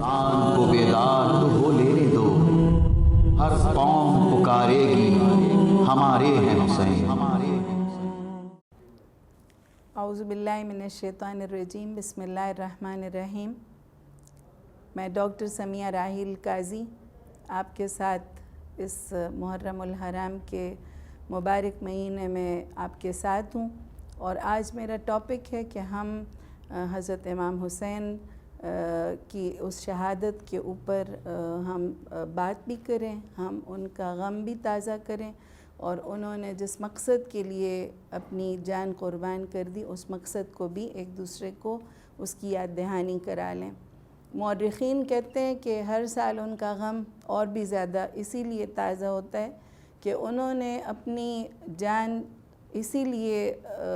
ہندوستان کو بیدار تو ہو لینے دو، ہر قوم پکارے گی ہمارے ہیں حسین۔ اعوذ باللہ من الشیطان الرجیم، بسم اللہ الرحمن الرحیم۔ میں ڈاکٹر سمیہ راحیل قاضی آپ کے ساتھ اس محرم الحرام کے مبارک مہینے میں آپ کے ساتھ ہوں، اور آج میرا ٹاپک ہے کہ ہم حضرت امام حسین کی اس شہادت کے اوپر ہم بات بھی کریں، ہم ان کا غم بھی تازہ کریں، اور انہوں نے جس مقصد کے لیے اپنی جان قربان کر دی اس مقصد کو بھی ایک دوسرے کو اس کی یاد دہانی کرا لیں۔ مورخین کہتے ہیں کہ ہر سال ان کا غم اور بھی زیادہ اسی لیے تازہ ہوتا ہے کہ انہوں نے اپنی جان اسی لیے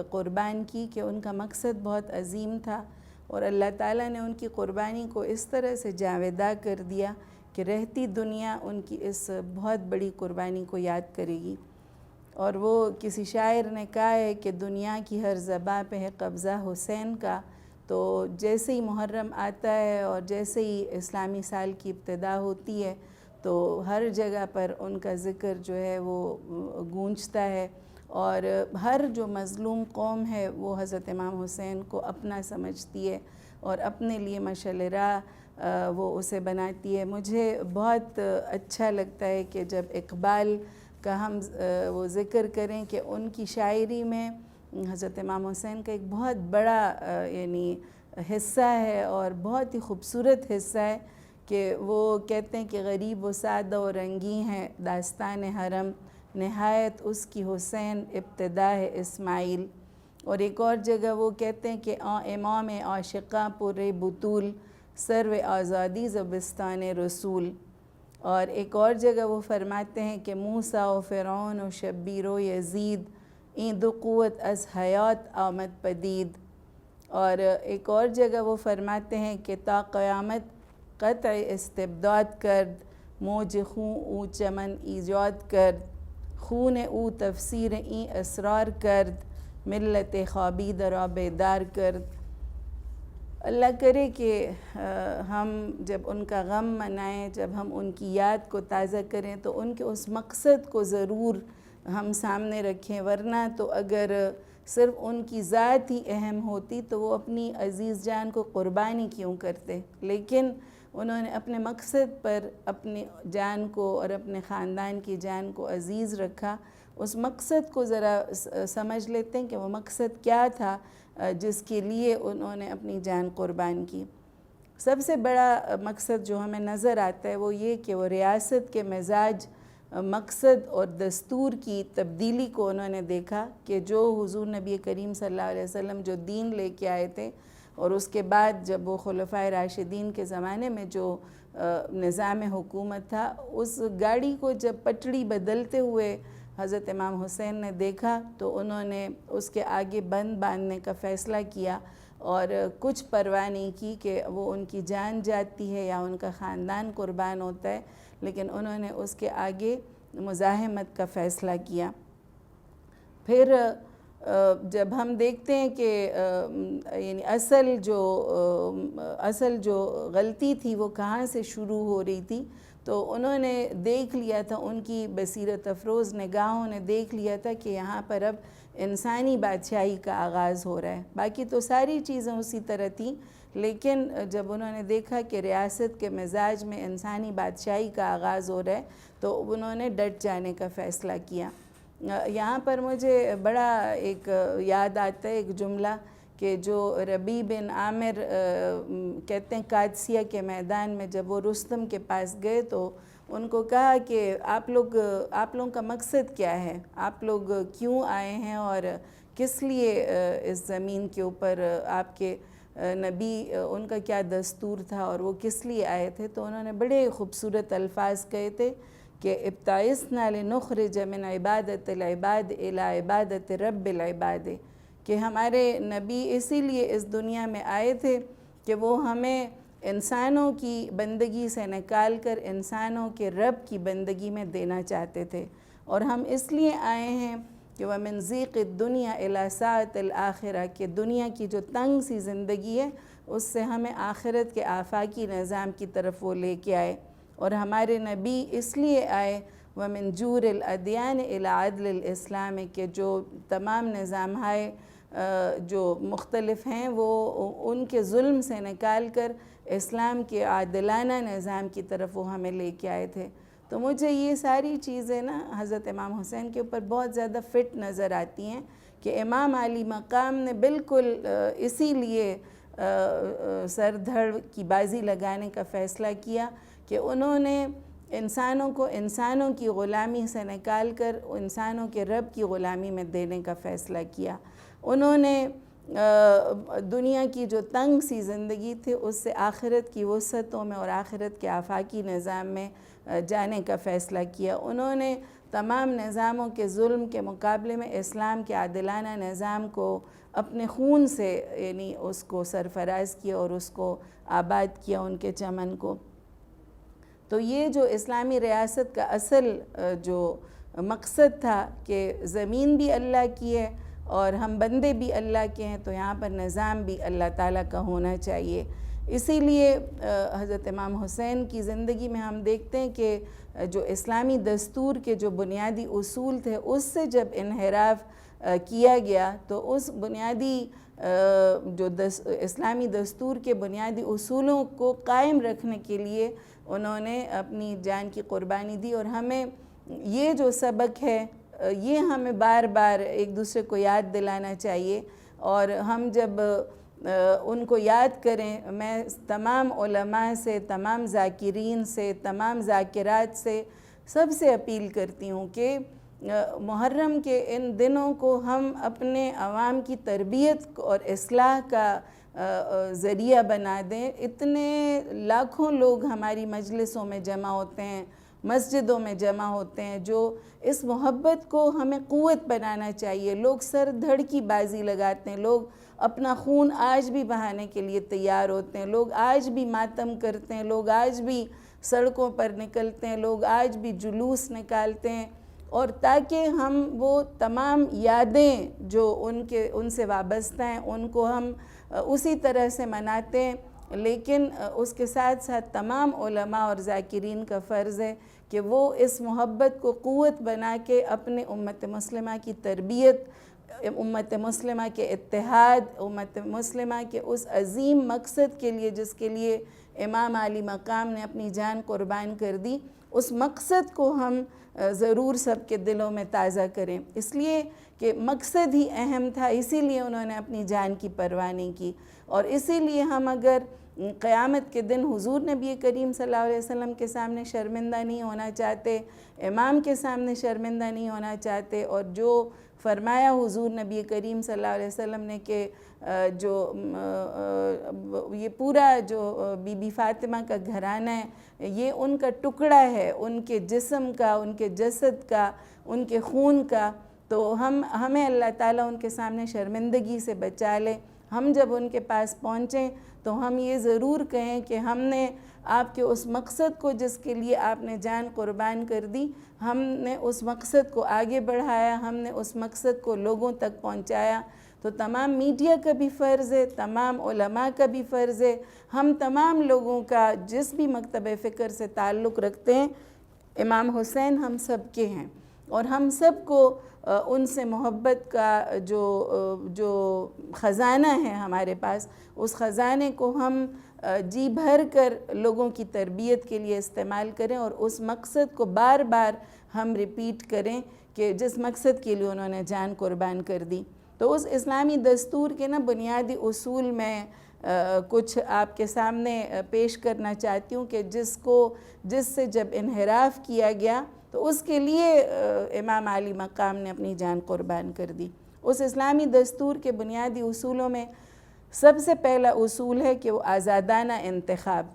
قربان کی کہ ان کا مقصد بہت عظیم تھا، اور اللہ تعالیٰ نے ان کی قربانی کو اس طرح سے جاویدہ کر دیا کہ رہتی دنیا ان کی اس بہت بڑی قربانی کو یاد کرے گی۔ اور وہ کسی شاعر نے کہا ہے کہ دنیا کی ہر زباں پہ ہے قبضہ حسین کا، تو جیسے ہی محرم آتا ہے اور جیسے ہی اسلامی سال کی ابتدا ہوتی ہے تو ہر جگہ پر ان کا ذکر جو ہے وہ گونجتا ہے، اور ہر جو مظلوم قوم ہے وہ حضرت امام حسین کو اپنا سمجھتی ہے اور اپنے لیے مشعل راہ وہ اسے بناتی ہے۔ مجھے بہت اچھا لگتا ہے کہ جب اقبال کا ہم وہ ذکر کریں کہ ان کی شاعری میں حضرت امام حسین کا ایک بہت بڑا یعنی حصہ ہے اور بہت ہی خوبصورت حصہ ہے، کہ وہ کہتے ہیں کہ غریب و سادہ و رنگی ہیں داستان حرم، نہایت اس کی حسین ابتدا ہے اسماعیل۔ اور ایک اور جگہ وہ کہتے ہیں کہ امام عاشقاں پر بطول، سرو آزادی زبستان رسول۔ اور ایک اور جگہ وہ فرماتے ہیں کہ موسیٰ و فرعون و شبیر و یزید، این دو قوت از حیات آمد پدید۔ اور ایک اور جگہ وہ فرماتے ہیں کہ تا قیامت قطع استبداد کرد، موج خون او چمن ایجاد کرد، خون او تفسیر این اسرار کرد، ملت خوابیدہ را بیدار کرد۔ اللہ کرے کہ ہم جب ان کا غم منائیں، جب ہم ان کی یاد کو تازہ کریں تو ان کے اس مقصد کو ضرور ہم سامنے رکھیں، ورنہ تو اگر صرف ان کی ذات ہی اہم ہوتی تو وہ اپنی عزیز جان کو قربانی کیوں کرتے، لیکن انہوں نے اپنے مقصد پر اپنی جان کو اور اپنے خاندان کی جان کو عزیز رکھا۔ اس مقصد کو ذرا سمجھ لیتے ہیں کہ وہ مقصد کیا تھا جس کے لیے انہوں نے اپنی جان قربان کی۔ سب سے بڑا مقصد جو ہمیں نظر آتا ہے وہ یہ کہ وہ ریاست کے مزاج، مقصد اور دستور کی تبدیلی کو انہوں نے دیکھا کہ جو حضور نبی کریم صلی اللہ علیہ وسلم جو دین لے کے آئے تھے، اور اس کے بعد جب وہ خلفائے راشدین کے زمانے میں جو نظام حکومت تھا، اس گاڑی کو جب پٹڑی بدلتے ہوئے حضرت امام حسین نے دیکھا تو انہوں نے اس کے آگے بند باندھنے کا فیصلہ کیا، اور کچھ پرواہ نہیں کی کہ وہ ان کی جان جاتی ہے یا ان کا خاندان قربان ہوتا ہے، لیکن انہوں نے اس کے آگے مزاحمت کا فیصلہ کیا۔ پھر جب ہم دیکھتے ہیں کہ یعنی اصل جو غلطی تھی وہ کہاں سے شروع ہو رہی تھی، تو انہوں نے دیکھ لیا تھا، ان کی بصیرت افروز نگاہوں نے دیکھ لیا تھا کہ یہاں پر اب انسانی بادشاہی کا آغاز ہو رہا ہے۔ باقی تو ساری چیزیں اسی طرح تھیں، لیکن جب انہوں نے دیکھا کہ ریاست کے مزاج میں انسانی بادشاہی کا آغاز ہو رہا ہے تو انہوں نے ڈٹ جانے کا فیصلہ کیا۔ یہاں پر مجھے بڑا ایک یاد آتا ہے ایک جملہ کہ جو ربیع بن عامر کہتے ہیں قادسیہ کے میدان میں جب وہ رستم کے پاس گئے تو ان کو کہا کہ آپ لوگوں کا مقصد کیا ہے، آپ لوگ کیوں آئے ہیں اور کس لیے اس زمین کے اوپر آپ کے نبی ان کا کیا دستور تھا اور وہ کس لیے آئے تھے۔ تو انہوں نے بڑے خوبصورت الفاظ کہے تھے کہ ابتعثنا لنخرج من عبادت العباد الی عبادت رب العباد، کہ ہمارے نبی اسی لیے اس دنیا میں آئے تھے کہ وہ ہمیں انسانوں کی بندگی سے نکال کر انسانوں کے رب کی بندگی میں دینا چاہتے تھے، اور ہم اس لیے آئے ہیں کہ وَمِن ضِیقِ الدُّنْیَا اِلیٰ سَعَۃِ الْآخِرَہ، کہ دنیا کی جو تنگ سی زندگی ہے اس سے ہمیں آخرت کے آفاقی نظام کی طرف وہ لے کے آئے، اور ہمارے نبی اس لیے آئے وَمِن جُورِ الْأَدْیَانِ اِلیٰ عَدْلِ الْإِسْلَامِ، کہ جو تمام نظام جو مختلف ہیں وہ ان کے ظلم سے نکال کر اسلام کے عادلانہ نظام کی طرف وہ ہمیں لے کے آئے تھے۔ تو مجھے یہ ساری چیزیں نا حضرت امام حسین کے اوپر بہت زیادہ فٹ نظر آتی ہیں کہ امام علی مقام نے بالکل اسی لیے سر دھڑ کی بازی لگانے کا فیصلہ کیا کہ انہوں نے انسانوں کو انسانوں کی غلامی سے نکال کر انسانوں کے رب کی غلامی میں دینے کا فیصلہ کیا۔ انہوں نے دنیا کی جو تنگ سی زندگی تھی اس سے آخرت کی وسعتوں میں اور آخرت کے آفاقی نظام میں جانے کا فیصلہ کیا۔ انہوں نے تمام نظاموں کے ظلم کے مقابلے میں اسلام کے عادلانہ نظام کو اپنے خون سے یعنی اس کو سرفراز کیا اور اس کو آباد کیا، ان کے چمن کو۔ تو یہ جو اسلامی ریاست کا اصل جو مقصد تھا کہ زمین بھی اللہ کی ہے اور ہم بندے بھی اللہ کے ہیں، تو یہاں پر نظام بھی اللہ تعالیٰ کا ہونا چاہیے۔ اسی لیے حضرت امام حسین کی زندگی میں ہم دیکھتے ہیں کہ جو اسلامی دستور کے جو بنیادی اصول تھے اس سے جب انحراف کیا گیا تو اس بنیادی جو اسلامی دستور کے بنیادی اصولوں کو قائم رکھنے کے لیے انہوں نے اپنی جان کی قربانی دی، اور ہمیں یہ جو سبق ہے یہ ہمیں بار بار ایک دوسرے کو یاد دلانا چاہیے، اور ہم جب ان کو یاد کریں، میں تمام علماء سے، تمام ذاکرین سے، تمام ذاکرات سے سب سے اپیل کرتی ہوں کہ محرم کے ان دنوں کو ہم اپنے عوام کی تربیت اور اصلاح کا ذریعہ بنا دیں۔ اتنے لاکھوں لوگ ہماری مجلسوں میں جمع ہوتے ہیں، مسجدوں میں جمع ہوتے ہیں، جو اس محبت کو ہمیں قوت بنانا چاہیے۔ لوگ سر دھڑ کی بازی لگاتے ہیں، لوگ اپنا خون آج بھی بہانے کے لیے تیار ہوتے ہیں، لوگ آج بھی ماتم کرتے ہیں، لوگ آج بھی سڑکوں پر نکلتے ہیں، لوگ آج بھی جلوس نکالتے ہیں، اور تاکہ ہم وہ تمام یادیں جو ان سے وابستہ ہیں ان کو ہم اسی طرح سے مناتے ہیں۔ لیکن اس کے ساتھ ساتھ تمام علماء اور ذاکرین کا فرض ہے کہ وہ اس محبت کو قوت بنا کے اپنے امت مسلمہ کی تربیت، امت مسلمہ کے اتحاد، امت مسلمہ کے اس عظیم مقصد کے لیے جس کے لیے امام علی مقام نے اپنی جان قربان کر دی، اس مقصد کو ہم ضرور سب کے دلوں میں تازہ کریں، اس لیے کہ مقصد ہی اہم تھا، اسی لیے انہوں نے اپنی جان کی پرواہ نہیں کی۔ اور اسی لیے ہم اگر قیامت کے دن حضور نبی کریم صلی اللہ علیہ وسلم کے سامنے شرمندہ نہیں ہونا چاہتے، امام کے سامنے شرمندہ نہیں ہونا چاہتے، اور جو فرمایا حضور نبی کریم صلی اللہ علیہ وسلم نے کہ جو یہ پورا جو بی بی فاطمہ کا گھرانہ ہے یہ ان کا ٹکڑا ہے، ان کے جسم کا، ان کے جسد کا، ان کے خون کا، تو ہمیں اللہ تعالیٰ ان کے سامنے شرمندگی سے بچا لے۔ ہم جب ان کے پاس پہنچیں تو ہم یہ ضرور کہیں کہ ہم نے آپ کے اس مقصد کو جس کے لیے آپ نے جان قربان کر دی، ہم نے اس مقصد کو آگے بڑھایا، ہم نے اس مقصد کو لوگوں تک پہنچایا۔ تو تمام میڈیا کا بھی فرض ہے، تمام علماء کا بھی فرض ہے، ہم تمام لوگوں کا جس بھی مکتب فکر سے تعلق رکھتے ہیں، امام حسین ہم سب کے ہیں، اور ہم سب کو ان سے محبت کا جو خزانہ ہے ہمارے پاس، اس خزانے کو ہم جی بھر کر لوگوں کی تربیت کے لیے استعمال کریں، اور اس مقصد کو بار بار ہم ریپیٹ کریں کہ جس مقصد کے لیے انہوں نے جان قربان کر دی۔ تو اس اسلامی دستور کے بنیادی اصول میں کچھ آپ کے سامنے پیش کرنا چاہتی ہوں کہ جس سے جب انحراف کیا گیا تو اس کے لیے امام علی مقام نے اپنی جان قربان کر دی۔ اس اسلامی دستور کے بنیادی اصولوں میں سب سے پہلا اصول ہے کہ وہ آزادانہ انتخاب،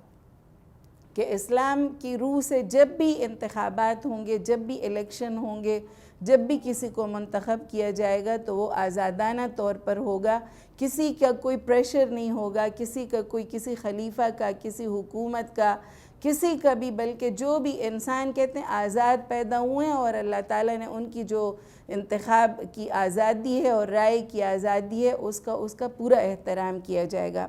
کہ اسلام کی روح سے جب بھی انتخابات ہوں گے، جب بھی الیکشن ہوں گے، جب بھی کسی کو منتخب کیا جائے گا تو وہ آزادانہ طور پر ہوگا، کسی کا کوئی پریشر نہیں ہوگا، کسی خلیفہ کا، کسی حکومت کا، کسی کا بھی، بلکہ جو بھی انسان کہتے ہیں آزاد پیدا ہوئے ہیں اور اللہ تعالیٰ نے ان کی جو انتخاب کی آزادی ہے اور رائے کی آزادی ہے اس کا پورا احترام کیا جائے گا۔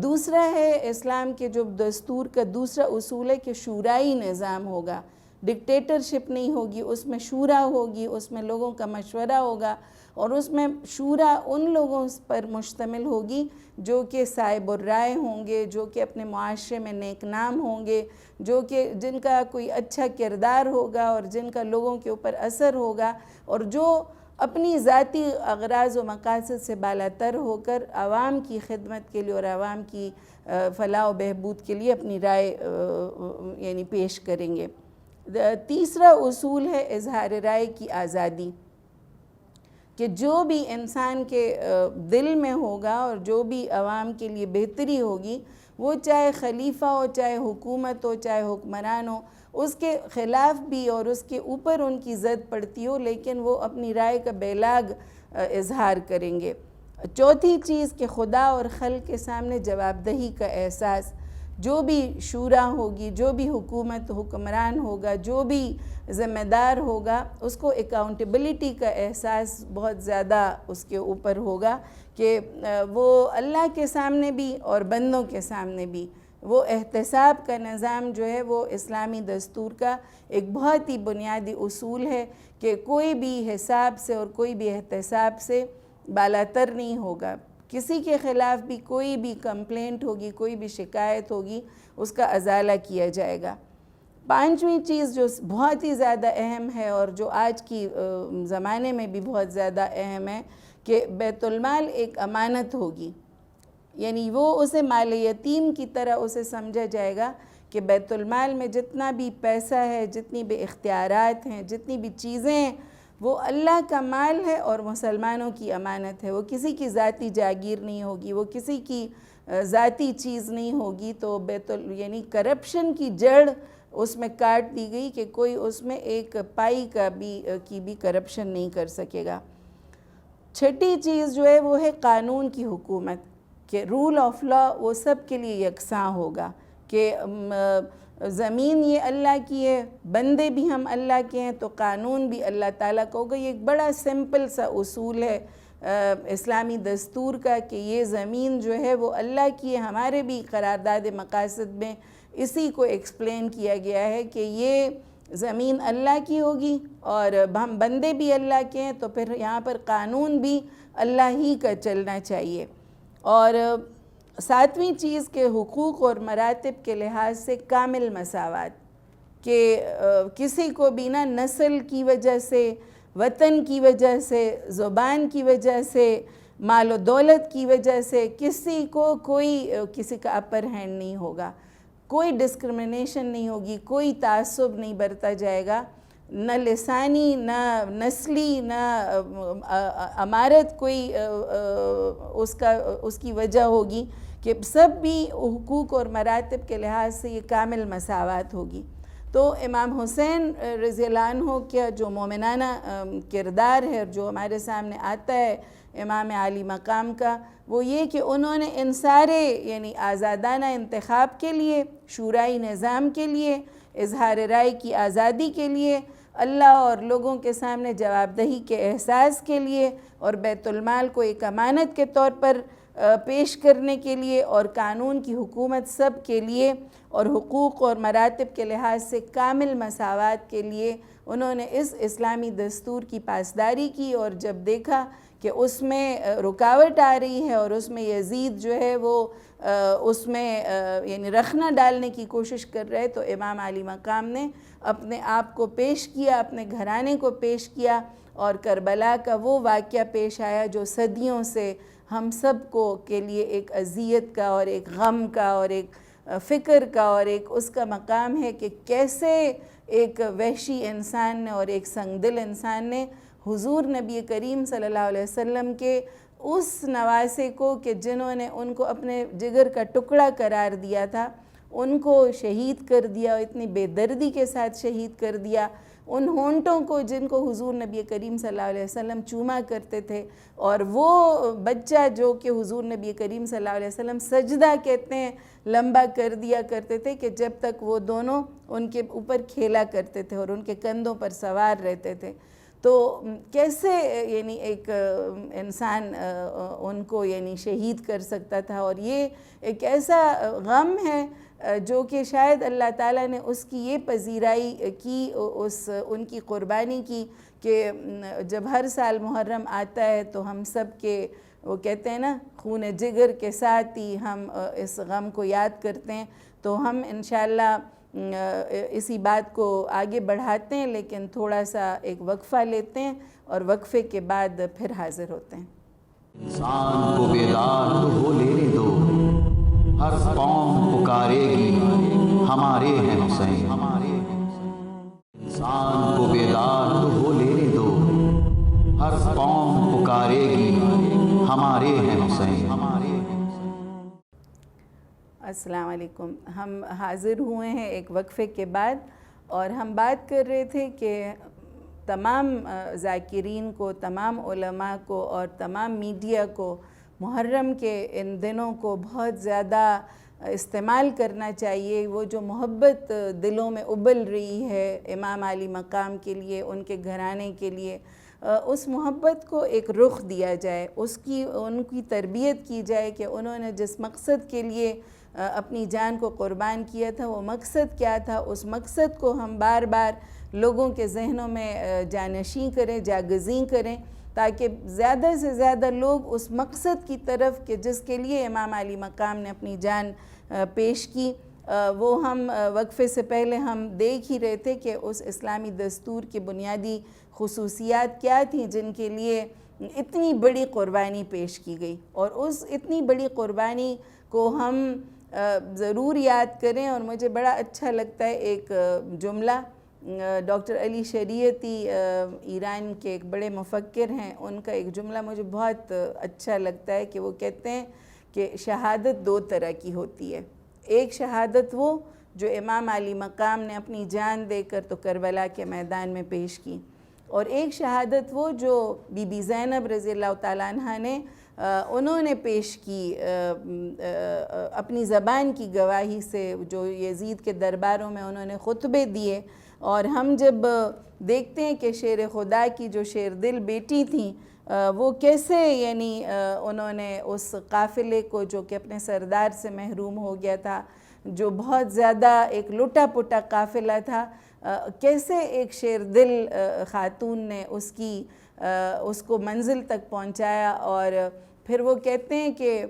دوسرا ہے اسلام کے جو دستور کا دوسرا اصول ہے کہ شورائی نظام ہوگا، ڈکٹیٹرشپ نہیں ہوگی، اس میں شورا ہوگی، اس میں لوگوں کا مشورہ ہوگا، اور اس میں شورا ان لوگوں پر مشتمل ہوگی جو کہ صاحب الرائے ہوں گے، جو کہ اپنے معاشرے میں نیک نام ہوں گے، جن کا کوئی اچھا کردار ہوگا اور جن کا لوگوں کے اوپر اثر ہوگا، اور جو اپنی ذاتی اغراض و مقاصد سے بالاتر ہو کر عوام کی خدمت کے لیے اور عوام کی فلاح و بہبود کے لیے اپنی رائے یعنی پیش کریں گے۔ تیسرا اصول ہے اظہار رائے کی آزادی، کہ جو بھی انسان کے دل میں ہوگا اور جو بھی عوام کے لیے بہتری ہوگی، وہ چاہے خلیفہ ہو، چاہے حکومت ہو، چاہے حکمران ہو، اس کے خلاف بھی اور اس کے اوپر ان کی زد پڑتی ہو، لیکن وہ اپنی رائے کا بے لاگ اظہار کریں گے۔ چوتھی چیز کہ خدا اور خلق کے سامنے جواب دہی کا احساس، جو بھی شورا ہوگی، جو بھی حکمران ہوگا، جو بھی ذمہ دار ہوگا، اس کو اکاؤنٹیبلٹی کا احساس بہت زیادہ اس کے اوپر ہوگا، کہ وہ اللہ کے سامنے بھی اور بندوں کے سامنے بھی وہ احتساب کا نظام جو ہے وہ اسلامی دستور کا ایک بہت ہی بنیادی اصول ہے، کہ کوئی بھی حساب سے اور کوئی بھی احتساب سے بالاتر نہیں ہوگا۔ کسی کے خلاف بھی کوئی بھی کمپلینٹ ہوگی، کوئی بھی شکایت ہوگی، اس کا ازالہ کیا جائے گا۔ پانچویں چیز جو بہت ہی زیادہ اہم ہے اور جو آج کی زمانے میں بھی بہت زیادہ اہم ہے، کہ بیت المال ایک امانت ہوگی، یعنی وہ اسے مال یتیم کی طرح اسے سمجھا جائے گا، کہ بیت المال میں جتنا بھی پیسہ ہے، جتنی بھی اختیارات ہیں، جتنی بھی چیزیں ہیں، وہ اللہ کا مال ہے اور مسلمانوں کی امانت ہے، وہ کسی کی ذاتی جاگیر نہیں ہوگی، وہ کسی کی ذاتی چیز نہیں ہوگی۔ تو یعنی کرپشن کی جڑ اس میں کاٹ دی گئی، کہ کوئی اس میں ایک پائی کی بھی کرپشن نہیں کر سکے گا۔ چھٹی چیز جو ہے وہ ہے قانون کی حکومت، کہ رول آف لا وہ سب کے لیے یکساں ہوگا، کہ زمین یہ اللہ کی ہے، بندے بھی ہم اللہ کے ہیں، تو قانون بھی اللہ تعالیٰ کا ہوگا۔ یہ ایک بڑا سمپل سا اصول ہے اسلامی دستور کا، کہ یہ زمین جو ہے وہ اللہ کی ہے۔ ہمارے بھی قرارداد مقاصد میں اسی کو ایکسپلین کیا گیا ہے، کہ یہ زمین اللہ کی ہوگی اور ہم بندے بھی اللہ کے ہیں، تو پھر یہاں پر قانون بھی اللہ ہی کا چلنا چاہیے۔ اور ساتویں چیز کے حقوق اور مراتب کے لحاظ سے کامل مساوات، کہ کسی کو بھی نہ نسل کی وجہ سے، وطن کی وجہ سے، زبان کی وجہ سے، مال و دولت کی وجہ سے کسی کو کسی کا اپر ہینڈ نہیں ہوگا، کوئی ڈسکرمنیشن نہیں ہوگی، کوئی تعصب نہیں برتا جائے گا، نہ لسانی، نہ نسلی، نہ امارت کوئی اس کی وجہ ہوگی، کہ سب بھی حقوق اور مراتب کے لحاظ سے یہ کامل مساوات ہوگی۔ تو امام حسین رضی اللہ عنہ کا جو مومنانہ کردار ہے جو ہمارے سامنے آتا ہے امام عالی مقام کا، وہ یہ کہ انہوں نے ان سارے یعنی آزادانہ انتخاب کے لیے، شورائی نظام کے لیے، اظہار رائے کی آزادی کے لیے، اللہ اور لوگوں کے سامنے جواب دہی کے احساس کے لیے، اور بیت المال کو ایک امانت کے طور پر پیش کرنے کے لیے، اور قانون کی حکومت سب کے لیے، اور حقوق اور مراتب کے لحاظ سے کامل مساوات کے لیے انہوں نے اس اسلامی دستور کی پاسداری کی۔ اور جب دیکھا کہ اس میں رکاوٹ آ رہی ہے اور اس میں یزید جو ہے وہ اس میں یعنی رخنہ ڈالنے کی کوشش کر رہے، تو امام عالی مقام نے اپنے آپ کو پیش کیا، اپنے گھرانے کو پیش کیا، اور کربلا کا وہ واقعہ پیش آیا جو صدیوں سے ہم سب کو کے لیے ایک اذیت کا اور ایک غم کا اور ایک فکر کا اور ایک اس کا مقام ہے، کہ کیسے ایک وحشی انسان نے اور ایک سنگ دل انسان نے حضور نبی کریم صلی اللہ علیہ وسلم کے اس نواسے کو، کہ جنہوں نے ان کو اپنے جگر کا ٹکڑا قرار دیا تھا، ان کو شہید کر دیا، اتنی بے دردی کے ساتھ شہید کر دیا، ان ہونٹوں کو جن کو حضور نبی کریم صلی اللہ علیہ وسلم چوما کرتے تھے، اور وہ بچہ جو کہ حضور نبی کریم صلی اللہ علیہ وسلم سجدہ کہتے ہیں لمبا کر دیا کرتے تھے کہ جب تک وہ دونوں ان کے اوپر کھیلا کرتے تھے اور ان کے کندھوں پر سوار رہتے تھے. تو کیسے یعنی ایک انسان ان کو یعنی شہید کر سکتا تھا، اور یہ ایک ایسا غم ہے جو کہ شاید اللہ تعالیٰ نے اس کی یہ پذیرائی کی، ان کی قربانی کی کہ جب ہر سال محرم آتا ہے تو ہم سب کے وہ کہتے ہیں نا خون جگر کے ساتھ ہی ہم اس غم کو یاد کرتے ہیں. تو ہم انشاءاللہ اسی بات کو آگے بڑھاتے ہیں، لیکن تھوڑا سا ایک وقفہ لیتے ہیں اور وقفے کے بعد پھر حاضر ہوتے ہیں. انسان کو بیدار تو ہو لینے دو، ہر قوم پکارے گی ہمارے ہیں حسین. انسان کو بیدار تو ہو لینے دو، ہر قوم پکارے گی ہمارے ہیں حسین. السلام علیکم. ہم حاضر ہوئے ہیں ایک وقفے کے بعد، اور ہم بات کر رہے تھے کہ تمام ذاکرین کو، تمام علماء کو اور تمام میڈیا کو محرم کے ان دنوں کو بہت زیادہ استعمال کرنا چاہیے. وہ جو محبت دلوں میں ابل رہی ہے امام علی مقام کے لیے، ان کے گھرانے کے لیے، اس محبت کو ایک رخ دیا جائے، ان کی تربیت کی جائے کہ انہوں نے جس مقصد کے لیے اپنی جان کو قربان کیا تھا وہ مقصد کیا تھا. اس مقصد کو ہم بار بار لوگوں کے ذہنوں میں جانشین کریں، جاگزین کریں، تاکہ زیادہ سے زیادہ لوگ اس مقصد کی طرف کہ جس کے لیے امام علی مقام نے اپنی جان پیش کی. وہ ہم وقفے سے پہلے ہم دیکھ ہی رہے تھے کہ اس اسلامی دستور کی بنیادی خصوصیات کیا تھیں جن کے لیے اتنی بڑی قربانی پیش کی گئی. اور اس اتنی بڑی قربانی کو ہم ضرور یاد کریں. اور مجھے بڑا اچھا لگتا ہے ایک جملہ، ڈاکٹر علی شریعتی ایران کے ایک بڑے مفکر ہیں، ان کا ایک جملہ مجھے بہت اچھا لگتا ہے کہ وہ کہتے ہیں کہ شہادت دو طرح کی ہوتی ہے. ایک شہادت وہ جو امام علی مقام نے اپنی جان دے کر تو کربلا کے میدان میں پیش کی، اور ایک شہادت وہ جو بی بی زینب رضی اللہ تعالیٰ عنہ نے انہوں نے پیش کی اپنی زبان کی گواہی سے، جو یزید کے درباروں میں انہوں نے خطبے دیے. اور ہم جب دیکھتے ہیں کہ شیر خدا کی جو شیر دل بیٹی تھیں، وہ کیسے یعنی انہوں نے اس قافلے کو جو کہ اپنے سردار سے محروم ہو گیا تھا، جو بہت زیادہ ایک لٹا پٹا قافلہ تھا، کیسے ایک شیر دل خاتون نے اس کو منزل تک پہنچایا. اور پھر وہ کہتے ہیں کہ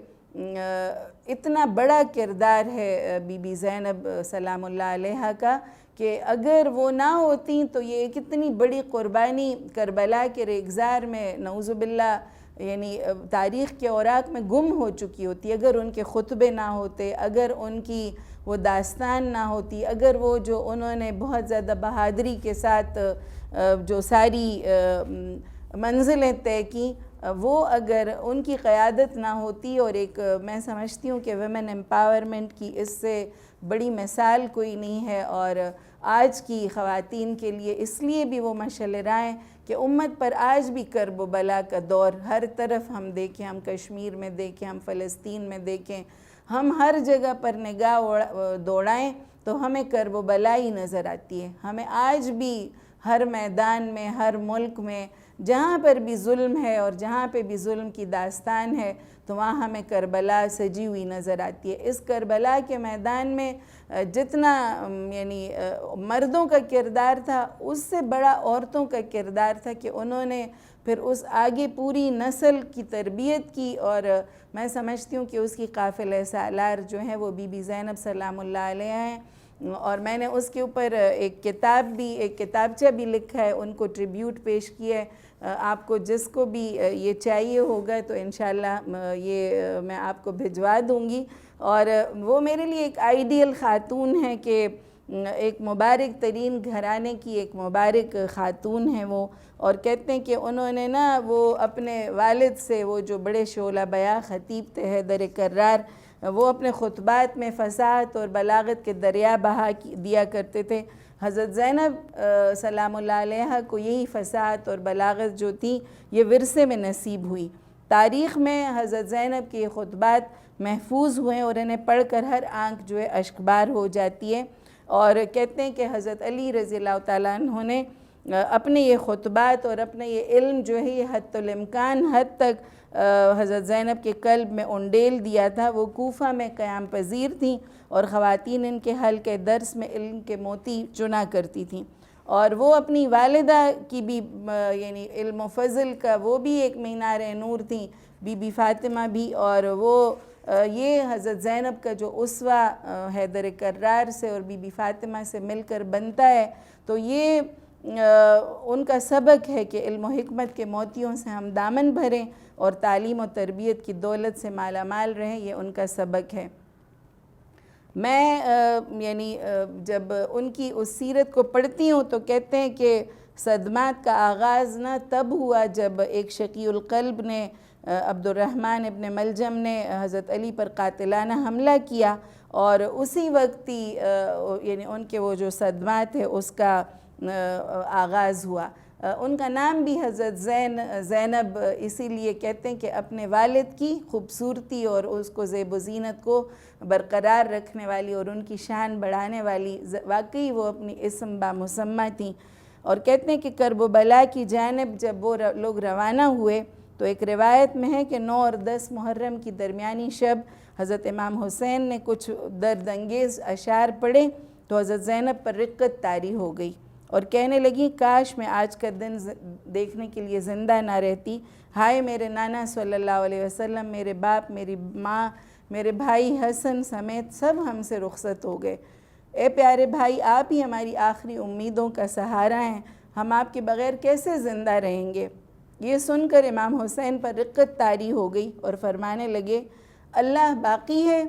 اتنا بڑا کردار ہے بی بی زینب سلام اللہ علیہا کا کہ اگر وہ نہ ہوتیں تو یہ کتنی بڑی قربانی کربلا کے ریگزار میں نعوذ باللہ یعنی تاریخ کے اوراق میں گم ہو چکی ہوتی. اگر ان کے خطبے نہ ہوتے، اگر ان کی وہ داستان نہ ہوتی، اگر وہ جو انہوں نے بہت زیادہ بہادری کے ساتھ جو ساری منزلیں طے کی، وہ اگر ان کی قیادت نہ ہوتی. اور ایک میں سمجھتی ہوں کہ ویمن امپاورمنٹ کی اس سے بڑی مثال کوئی نہیں ہے. اور آج کی خواتین کے لیے اس لیے بھی وہ مشعل راہ ہیں کہ امت پر آج بھی کرب و بلا کا دور ہر طرف ہم دیکھیں، ہم کشمیر میں دیکھیں، ہم فلسطین میں دیکھیں، ہم ہر جگہ پر نگاہ دوڑائیں تو ہمیں کرب و بلا ہی نظر آتی ہے. ہمیں آج بھی ہر میدان میں، ہر ملک میں جہاں پر بھی ظلم ہے اور جہاں پہ بھی ظلم کی داستان ہے تو وہاں ہمیں کربلا سجی ہوئی نظر آتی ہے. اس کربلا کے میدان میں جتنا یعنی مردوں کا کردار تھا، اس سے بڑا عورتوں کا کردار تھا کہ انہوں نے پھر اس آگے پوری نسل کی تربیت کی. اور میں سمجھتی ہوں کہ اس کی قافلہ سالار جو ہیں وہ بی بی زینب سلام اللہ علیہ ہیں. اور میں نے اس کے اوپر ایک کتابچہ بھی لکھا ہے، ان کو ٹریبیوٹ پیش کیا ہے. آپ کو جس کو بھی یہ چاہیے ہوگا تو انشاءاللہ یہ میں آپ کو بھجوا دوں گی. اور وہ میرے لیے ایک آئیڈیل خاتون ہے کہ ایک مبارک ترین گھرانے کی ایک مبارک خاتون ہیں وہ. اور کہتے ہیں کہ انہوں نے وہ اپنے والد سے، وہ جو بڑے شعلہ بیاں خطیب تھے حیدر کرار، وہ اپنے خطبات میں فصاحت اور بلاغت کے دریا بہا دیا کرتے تھے. حضرت زینب سلام اللہ علیہا کو یہی فصاحت اور بلاغت جو تھی یہ ورثے میں نصیب ہوئی۔ تاریخ میں حضرت زینب کے یہ خطبات محفوظ ہوئے اور انہیں پڑھ کر ہر آنکھ جو ہے اشکبار ہو جاتی ہے، اور کہتے ہیں کہ حضرت علی رضی اللہ تعالیٰ عنہ نے اپنے یہ خطبات اور اپنے یہ علم جو ہے یہ حد الامکان حد تک حضرت زینب کے قلب میں انڈیل دیا تھا۔ وہ کوفہ میں قیام پذیر تھیں اور خواتین ان کے حلقہ درس میں علم کے موتی چنا کرتی تھیں، اور وہ اپنی والدہ کی بھی یعنی علم و فضل کا وہ بھی ایک مینار نور تھیں، بی بی فاطمہ بھی، اور وہ یہ حضرت زینب کا جو اسوہ حیدر کرار سے اور بی بی فاطمہ سے مل کر بنتا ہے، تو یہ ان کا سبق ہے کہ علم و حکمت کے موتیوں سے ہم دامن بھریں اور تعلیم و تربیت کی دولت سے مالا مال رہیں، یہ ان کا سبق ہے۔ میں یعنی جب ان کی اس سیرت کو پڑھتی ہوں تو کہتے ہیں کہ صدمات کا آغاز نہ تب ہوا جب ایک شقی القلب نے عبد الرحمن ابن ملجم نے حضرت علی پر قاتلانہ حملہ کیا، اور اسی وقت ہی یعنی ان کے وہ جو صدمات ہے اس کا آغاز ہوا۔ ان کا نام بھی حضرت زینب اسی لیے کہتے ہیں کہ اپنے والد کی خوبصورتی اور اس کو زیب و زینت کو برقرار رکھنے والی اور ان کی شان بڑھانے والی، واقعی وہ اپنی اسم بامسمہ تھیں۔ اور کہتے ہیں کہ کرب و بلا کی جانب جب وہ لوگ روانہ ہوئے تو ایک روایت میں ہے کہ 9 اور 10 محرم کی درمیانی شب حضرت امام حسین نے کچھ درد انگیز اشعار پڑھے تو حضرت زینب پر رقت طاری ہو گئی اور کہنے لگی کاش میں آج کا دن دیکھنے کے لیے زندہ نہ رہتی، ہائے میرے نانا صلی اللہ علیہ وسلم، میرے باپ، میری ماں، میرے بھائی حسن سمیت سب ہم سے رخصت ہو گئے۔ اے پیارے بھائی، آپ ہی ہماری آخری امیدوں کا سہارا ہیں، ہم آپ کے بغیر کیسے زندہ رہیں گے؟ یہ سن کر امام حسین پر رقت طاری ہو گئی اور فرمانے لگے اللہ باقی ہے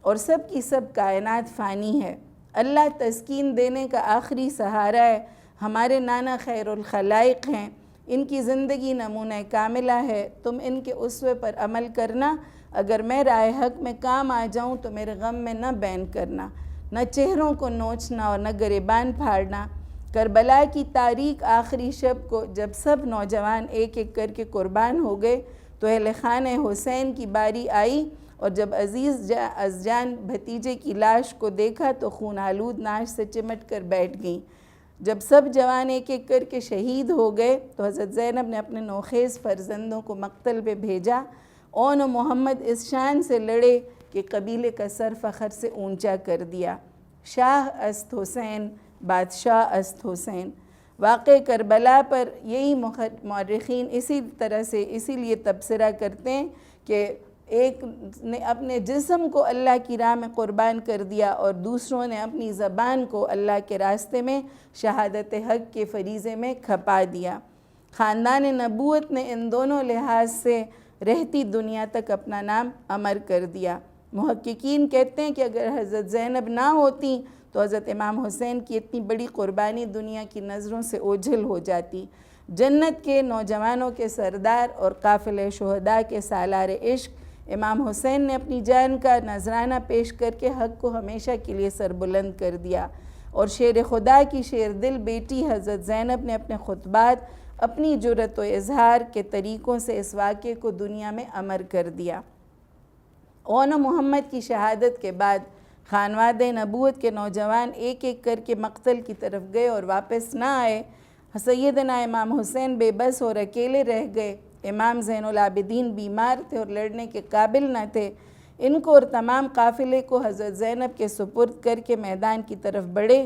اور سب کی سب کائنات فانی ہے، اللہ تسکین دینے کا آخری سہارا ہے، ہمارے نانا خیر الخلائق ہیں، ان کی زندگی نمونہ کاملہ ہے، تم ان کے اسوے پر عمل کرنا، اگر میں رائے حق میں کام آ جاؤں تو میرے غم میں نہ بین کرنا، نہ چہروں کو نوچنا اور نہ گریبان پھاڑنا۔ کربلا کی تاریک آخری شب کو جب سب نوجوان ایک ایک کر کے قربان ہو گئے تو اہل خانہ حسین کی باری آئی، اور جب عزیز ازجان بھتیجے کی لاش کو دیکھا تو خون آلود ناش سے چمٹ کر بیٹھ گئیں۔ جب سب جوان ایک ایک کر کے شہید ہو گئے تو حضرت زینب نے اپنے نوخیز فرزندوں کو مقتل پہ بھیجا۔ اون و محمد اس شان سے لڑے کہ قبیلے کا سر فخر سے اونچا کر دیا، شاہ است حسین، بادشاہ است حسین۔ واقع کربلا پر یہی مورخین اسی طرح سے اسی لیے تبصرہ کرتے ہیں کہ ایک نے اپنے جسم کو اللہ کی راہ میں قربان کر دیا اور دوسروں نے اپنی زبان کو اللہ کے راستے میں شہادت حق کے فریضے میں کھپا دیا۔ خاندان نبوت نے ان دونوں لحاظ سے رہتی دنیا تک اپنا نام امر کر دیا۔ محققین کہتے ہیں کہ اگر حضرت زینب نہ ہوتی تو حضرت امام حسین کی اتنی بڑی قربانی دنیا کی نظروں سے اوجھل ہو جاتی۔ جنت کے نوجوانوں کے سردار اور قافلہ شہداء کے سالار عشق امام حسین نے اپنی جان کا نذرانہ پیش کر کے حق کو ہمیشہ کے لیے سربلند کر دیا، اور شیر خدا کی شیر دل بیٹی حضرت زینب نے اپنے خطبات اپنی جرأت و اظہار کے طریقوں سے اس واقعے کو دنیا میں امر کر دیا۔ اون و محمد کی شہادت کے بعد خانواد نبوت کے نوجوان ایک ایک کر کے مقتل کی طرف گئے اور واپس نہ آئے۔ سیدنا امام حسین بے بس اور اکیلے رہ گئے۔ امام زین العابدین بیمار تھے اور لڑنے کے قابل نہ تھے۔ ان کو اور تمام قافلے کو حضرت زینب کے سپرد کر کے میدان کی طرف بڑھے۔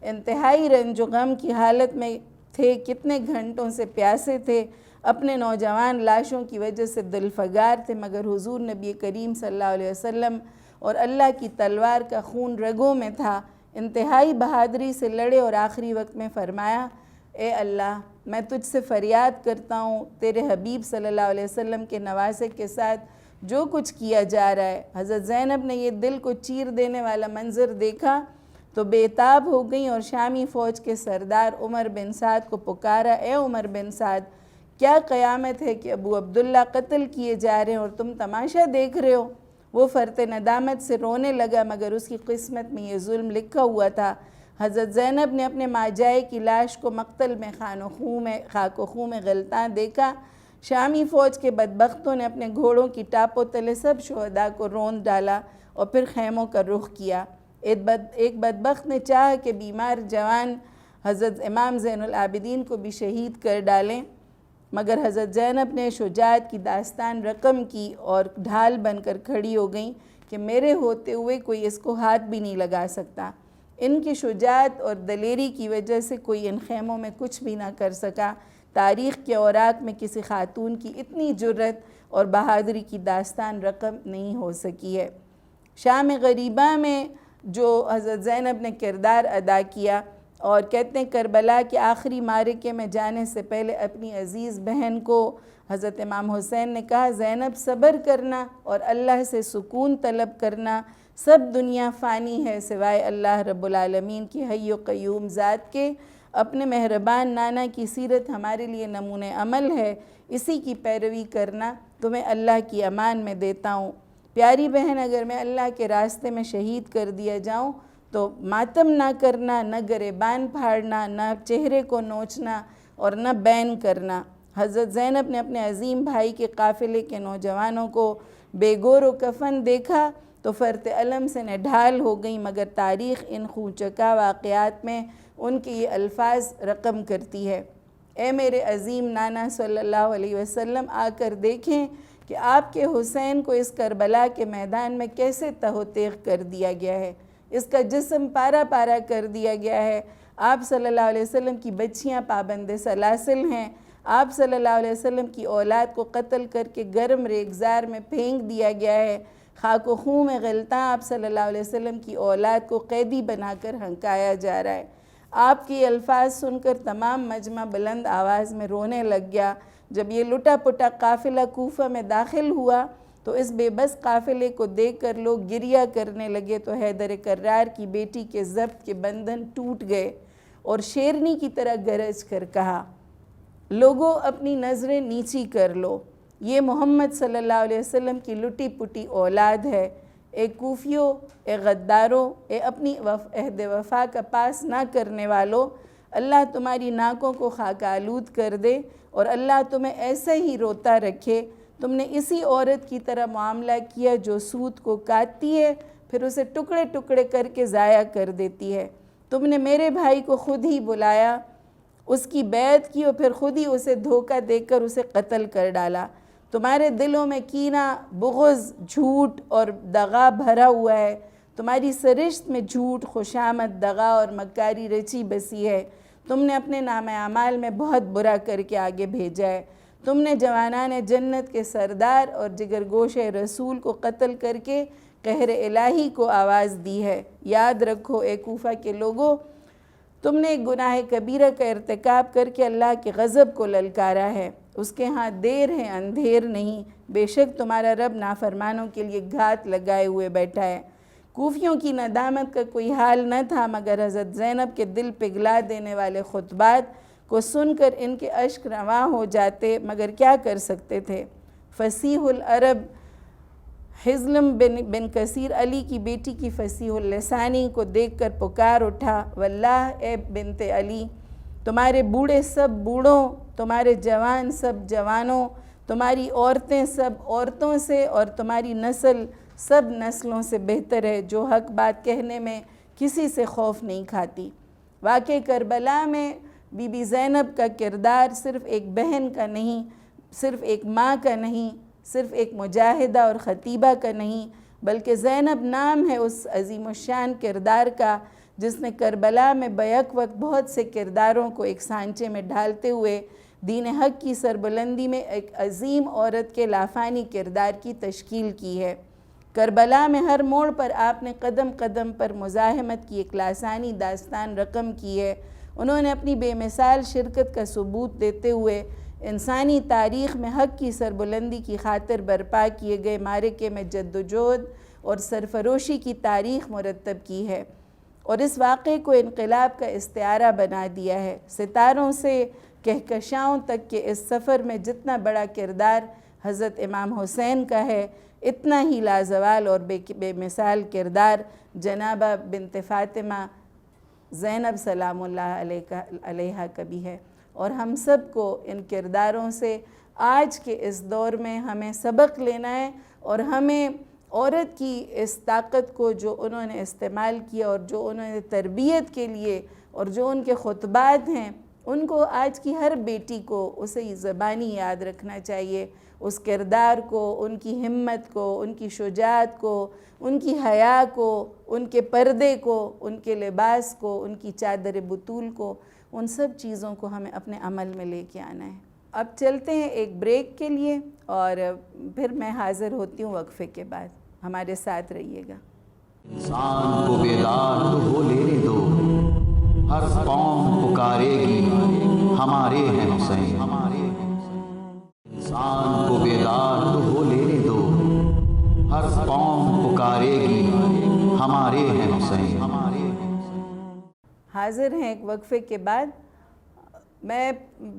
انتہائی رنج و غم کی حالت میں تھے، کتنے گھنٹوں سے پیاسے تھے، اپنے نوجوان لاشوں کی وجہ سے دل فگار تھے، مگر حضور نبی کریم صلی اللہ علیہ وسلم اور اللہ کی تلوار کا خون رگوں میں تھا۔ انتہائی بہادری سے لڑے اور آخری وقت میں فرمایا اے اللہ، میں تجھ سے فریاد کرتا ہوں، تیرے حبیب صلی اللہ علیہ وسلم کے نواسے کے ساتھ جو کچھ کیا جا رہا ہے۔ حضرت زینب نے یہ دل کو چیر دینے والا منظر دیکھا تو بے تاب ہو گئیں اور شامی فوج کے سردار عمر بن سعد کو پکارا، اے عمر بن سعد، کیا قیامت ہے کہ ابو عبداللہ قتل کیے جا رہے ہیں اور تم تماشا دیکھ رہے ہو؟ وہ فرط ندامت سے رونے لگا، مگر اس کی قسمت میں یہ ظلم لکھا ہوا تھا۔ حضرت زینب نے اپنے ماجائے کی لاش کو مقتل میں خاک و خوں میں غلطاں دیکھا۔ شامی فوج کے بدبختوں نے اپنے گھوڑوں کی ٹاپوں تلے سب شہداء کو روند ڈالا اور پھر خیموں کا رخ کیا۔ ایک بدبخت نے چاہا کہ بیمار جوان حضرت امام زین العابدین کو بھی شہید کر ڈالیں، مگر حضرت زینب نے شجاعت کی داستان رقم کی اور ڈھال بن کر کھڑی ہو گئیں کہ میرے ہوتے ہوئے کوئی اس کو ہاتھ بھی نہیں لگا سکتا۔ ان کی شجاعت اور دلیری کی وجہ سے کوئی ان خیموں میں کچھ بھی نہ کر سکا۔ تاریخ کے اوراق میں کسی خاتون کی اتنی جرت اور بہادری کی داستان رقم نہیں ہو سکی ہے۔ شام غریبہ میں جو حضرت زینب نے کردار ادا کیا، اور کہتے ہیں کربلا کے آخری معرکے میں جانے سے پہلے اپنی عزیز بہن کو حضرت امام حسین نے کہا، زینب صبر کرنا اور اللہ سے سکون طلب کرنا، سب دنیا فانی ہے سوائے اللہ رب العالمین کی حی و قیوم ذات کے۔ اپنے مہربان نانا کی سیرت ہمارے لیے نمونہ عمل ہے، اسی کی پیروی کرنا، تمہیں اللہ کی امان میں دیتا ہوں۔ پیاری بہن، اگر میں اللہ کے راستے میں شہید کر دیا جاؤں تو ماتم نہ کرنا، نہ گریبان پھاڑنا، نہ چہرے کو نوچنا اور نہ بین کرنا۔ حضرت زینب نے اپنے عظیم بھائی کے قافلے کے نوجوانوں کو بے گور و کفن دیکھا تو فرط علم سے نڈھال ہو گئیں، مگر تاریخ ان خونچکا واقعات میں ان کے یہ الفاظ رقم کرتی ہے، اے میرے عظیم نانا صلی اللہ علیہ وسلم، آ کر دیکھیں کہ آپ کے حسین کو اس کربلا کے میدان میں کیسے تہ و تیغ کر دیا گیا ہے، اس کا جسم پارا پارا کر دیا گیا ہے۔ آپ صلی اللہ علیہ وسلم کی بچیاں پابند سلاسل ہیں، آپ صلی اللہ علیہ وسلم کی اولاد کو قتل کر کے گرم ریگزار میں پھینک دیا گیا ہے، خاک و خوں میں غلطاں آپ صلی اللہ علیہ وسلم کی اولاد کو قیدی بنا کر ہنکایا جا رہا ہے۔ آپ کے الفاظ سن کر تمام مجمع بلند آواز میں رونے لگ گیا۔ جب یہ لٹا پٹا قافلہ کوفہ میں داخل ہوا تو اس بے بس قافلے کو دیکھ کر لوگ گریہ کرنے لگے تو حیدر کرار کی بیٹی کے ضبط کے بندھن ٹوٹ گئے اور شیرنی کی طرح گرج کر کہا، لوگوں اپنی نظریں نیچی کر لو، یہ محمد صلی اللہ علیہ وسلم کی لٹی پٹی اولاد ہے۔ اے کوفیوں، اے غداروں، اے اپنی عہد وفا کا پاس نہ کرنے والوں، اللہ تمہاری ناکوں کو خاک آلود کر دے اور اللہ تمہیں ایسے ہی روتا رکھے۔ تم نے اسی عورت کی طرح معاملہ کیا جو سوت کو کاٹتی ہے پھر اسے ٹکڑے ٹکڑے کر کے ضائع کر دیتی ہے۔ تم نے میرے بھائی کو خود ہی بلایا، اس کی بیعت کی اور پھر خود ہی اسے دھوکہ دے کر اسے قتل کر ڈالا۔ تمہارے دلوں میں کینہ، بغض، جھوٹ اور دغا بھرا ہوا ہے۔ تمہاری سرشت میں جھوٹ، خوشامد، دغا اور مکاری رچی بسی ہے۔ تم نے اپنے نام اعمال میں بہت برا کر کے آگے بھیجا ہے۔ تم نے جوانان جنت کے سردار اور جگرگوش رسول کو قتل کر کے قہر الہی کو آواز دی ہے۔ یاد رکھو اے کوفہ کے لوگوں، تم نے ایک گناہ کبیرہ کا ارتکاب کر کے اللہ کے غضب کو للکارا ہے۔ اس کے ہاں دیر ہے اندھیر نہیں، بے شک تمہارا رب نافرمانوں کے لیے گھات لگائے ہوئے بیٹھا ہے۔ کوفیوں کی ندامت کا کوئی حال نہ تھا مگر حضرت زینب کے دل پگھلا دینے والے خطبات کو سن کر ان کے اشک رواں ہو جاتے، مگر کیا کر سکتے تھے۔ فصیح العرب حزلم بن کثیر علی کی بیٹی کی فصیح اللسانی کو دیکھ کر پکار اٹھا، واللہ اے بنت علی، تمہارے بوڑھے سب بوڑھوں، تمہارے جوان سب جوانوں، تمہاری عورتیں سب عورتوں سے اور تمہاری نسل سب نسلوں سے بہتر ہے جو حق بات کہنے میں کسی سے خوف نہیں کھاتی۔ واقع کربلا میں بی بی زینب کا کردار صرف ایک بہن کا نہیں، صرف ایک ماں کا نہیں، صرف ایک مجاہدہ اور خطیبہ کا نہیں، بلکہ زینب نام ہے اس عظیم الشان کردار کا جس نے کربلا میں بیک وقت بہت سے کرداروں کو ایک سانچے میں ڈھالتے ہوئے دین حق کی سربلندی میں ایک عظیم عورت کے لافانی کردار کی تشکیل کی ہے۔ کربلا میں ہر موڑ پر آپ نے قدم قدم پر مزاحمت کی ایک لاسانی داستان رقم کی ہے۔ انہوں نے اپنی بے مثال شرکت کا ثبوت دیتے ہوئے انسانی تاریخ میں حق کی سربلندی کی خاطر برپا کیے گئے معرکے میں جدوجہد اور سرفروشی کی تاریخ مرتب کی ہے اور اس واقعے کو انقلاب کا استعارہ بنا دیا ہے۔ ستاروں سے کہکشاؤں تک کے اس سفر میں جتنا بڑا کردار حضرت امام حسین کا ہے، اتنا ہی لازوال اور بے مثال کردار جنابہ بنت فاطمہ زینب سلام اللہ علیہا کا بھی ہے، اور ہم سب کو ان کرداروں سے آج کے اس دور میں ہمیں سبق لینا ہے، اور ہمیں عورت کی اس طاقت کو جو انہوں نے استعمال کیا اور جو انہوں نے تربیت کے لیے اور جو ان کے خطبات ہیں ان کو آج کی ہر بیٹی کو اسے زبانی یاد رکھنا چاہیے، اس کردار کو، ان کی ہمت کو، ان کی شجاعت کو، ان کی حیا کو، ان کے پردے کو، ان کے لباس کو، ان کی چادر بطول کو، ان سب چیزوں کو ہمیں اپنے عمل میں لے کے آنا ہے۔ اب چلتے ہیں ایک بریک کے لیے، اور پھر میں حاضر ہوتی ہوں وقفے کے بعد، ہمارے ساتھ رہیے گا۔ انسان کو بیدار تو ہو لینے دو، ہر قوم پکارے گی ہمارے ہیں حسین۔ انسان کو بیدار تو ہو لینے دو، ہر قوم پکارے گی ہمارے ہیں حسین۔ حاضر ہیں ایک وقفے کے بعد۔ میں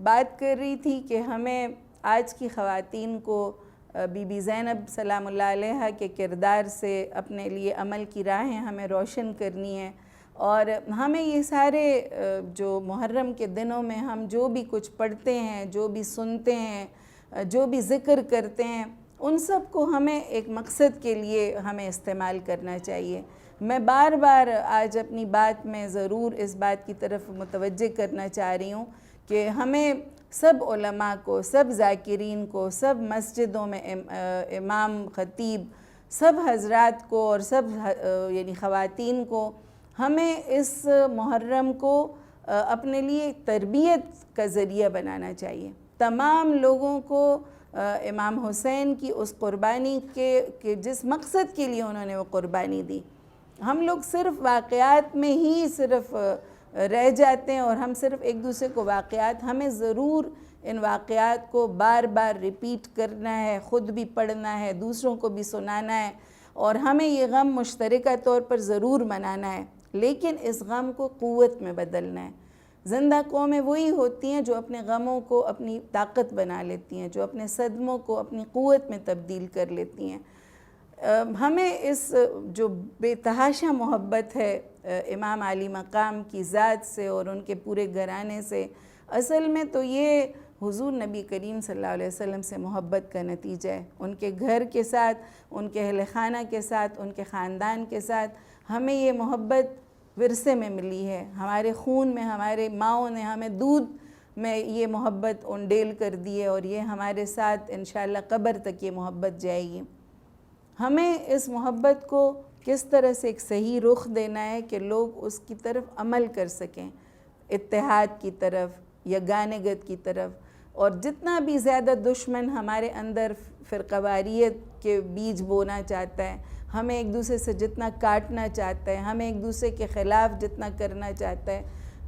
بات کر رہی تھی کہ ہمیں آج کی خواتین کو بی بی زینب سلام اللہ علیہا کے کردار سے اپنے لیے عمل کی راہیں ہمیں روشن کرنی ہے، اور ہمیں یہ سارے جو محرم کے دنوں میں ہم جو بھی کچھ پڑھتے ہیں، جو بھی سنتے ہیں، جو بھی ذکر کرتے ہیں، ان سب کو ہمیں ایک مقصد کے لیے ہمیں استعمال کرنا چاہیے۔ میں بار بار آج اپنی بات میں ضرور اس بات کی طرف متوجہ کرنا چاہ رہی ہوں کہ ہمیں سب علماء کو، سب ذاکرین کو، سب مسجدوں میں امام، خطیب، سب حضرات کو اور سب یعنی خواتین کو ہمیں اس محرم کو اپنے لیے تربیت کا ذریعہ بنانا چاہیے۔ تمام لوگوں کو امام حسین کی اس قربانی کے جس مقصد کے لیے انہوں نے وہ قربانی دی، ہم لوگ صرف واقعات میں ہی صرف رہ جاتے ہیں، اور ہم صرف ایک دوسرے کو واقعات، ہمیں ضرور ان واقعات کو بار بار ریپیٹ کرنا ہے، خود بھی پڑھنا ہے، دوسروں کو بھی سنانا ہے، اور ہمیں یہ غم مشترکہ طور پر ضرور منانا ہے، لیکن اس غم کو قوت میں بدلنا ہے۔ زندہ قومیں وہی ہوتی ہیں جو اپنے غموں کو اپنی طاقت بنا لیتی ہیں، جو اپنے صدموں کو اپنی قوت میں تبدیل کر لیتی ہیں۔ ہمیں اس جو بے تحاشا محبت ہے امام علی مقام کی ذات سے اور ان کے پورے گھرانے سے، اصل میں تو یہ حضور نبی کریم صلی اللہ علیہ وسلم سے محبت کا نتیجہ ہے۔ ان کے گھر کے ساتھ، ان کے اہل خانہ کے ساتھ، ان کے خاندان کے ساتھ ہمیں یہ محبت ورثے میں ملی ہے، ہمارے خون میں، ہمارے ماؤں نے ہمیں دودھ میں یہ محبت انڈیل کر دی ہے، اور یہ ہمارے ساتھ انشاءاللہ قبر تک یہ محبت جائے گی۔ ہمیں اس محبت کو کس طرح سے ایک صحیح رخ دینا ہے کہ لوگ اس کی طرف عمل کر سکیں، اتحاد کی طرف، یگانگت کی طرف، اور جتنا بھی زیادہ دشمن ہمارے اندر فرقہ واریت کے بیج بونا چاہتا ہے، ہمیں ایک دوسرے سے جتنا کاٹنا چاہتا ہے، ہمیں ایک دوسرے کے خلاف جتنا کرنا چاہتا ہے،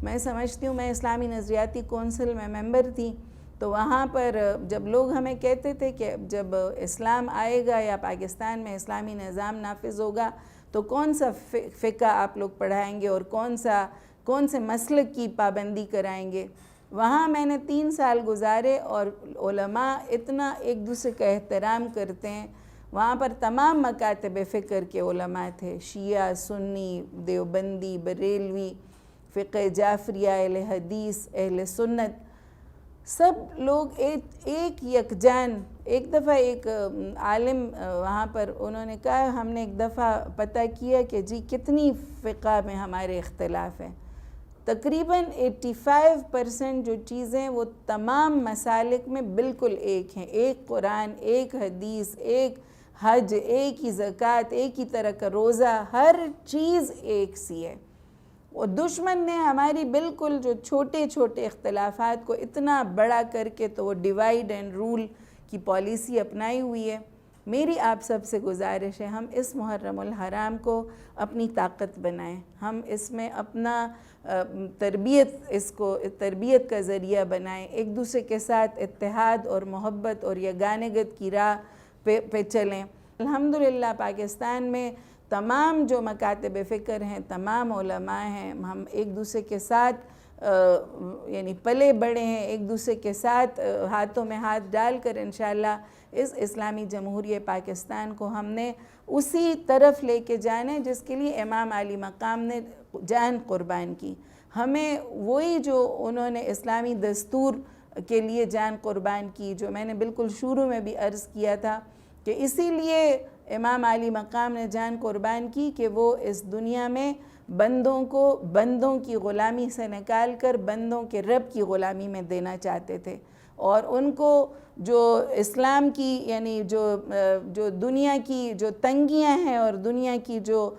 میں سمجھتی ہوں، میں اسلامی نظریاتی کونسل میں ممبر تھی، تو وہاں پر جب لوگ ہمیں کہتے تھے کہ جب اسلام آئے گا یا پاکستان میں اسلامی نظام نافذ ہوگا تو کون سا فقہ آپ لوگ پڑھائیں گے اور کون سے مسلک کی پابندی کرائیں گے، وہاں میں نے 3 سال گزارے، اور علماء اتنا ایک دوسرے کا احترام کرتے ہیں۔ وہاں پر تمام مکاتب فکر کے علماء تھے، شیعہ، سنی، دیوبندی، بریلوی، فقہ جعفریہ، اہل حدیث، اہل سنت، سب لوگ ایک یکجان۔ ایک دفعہ ایک عالم وہاں پر انہوں نے کہا، ہم نے ایک دفعہ پتہ کیا کہ جی کتنی فقہ میں ہمارے اختلاف ہیں، تقریباً 85% جو چیزیں وہ تمام مسالک میں بالکل ایک ہیں، ایک قرآن، ایک حدیث، ایک حج، ایک ہی زکوٰۃ، ایک ہی طرح کا روزہ، ہر چیز ایک سی ہے۔ اور دشمن نے ہماری بالکل جو چھوٹے چھوٹے اختلافات کو اتنا بڑا کر کے تو وہ ڈیوائیڈ اینڈ رول کی پالیسی اپنائی ہوئی ہے۔ میری آپ سب سے گزارش ہے، ہم اس محرم الحرام کو اپنی طاقت بنائیں، ہم اس میں اپنا تربیت کا ذریعہ بنائیں، ایک دوسرے کے ساتھ اتحاد اور محبت اور یگانگت کی راہ پہ چلیں۔ الحمدللہ پاکستان میں تمام جو مکاتب فکر ہیں، تمام علماء ہیں، ہم ایک دوسرے کے ساتھ یعنی پلے بڑے ہیں، ایک دوسرے کے ساتھ ہاتھوں میں ہاتھ ڈال کر انشاءاللہ اس اسلامی جمہوریہ پاکستان کو ہم نے اسی طرف لے کے جانا ہے جس کے لیے امام عالی مقام نے جان قربان کی. ہمیں وہی جو انہوں نے اسلامی دستور کے لیے جان قربان کی، جو میں نے بالکل شروع میں بھی عرض کیا تھا کہ اسی لیے امام عالی مقام نے جان قربان کی کہ وہ اس دنیا میں بندوں کو بندوں کی غلامی سے نکال کر بندوں کے رب کی غلامی میں دینا چاہتے تھے، اور ان کو جو اسلام کی یعنی جو دنیا کی جو تنگیاں ہیں اور دنیا کی جو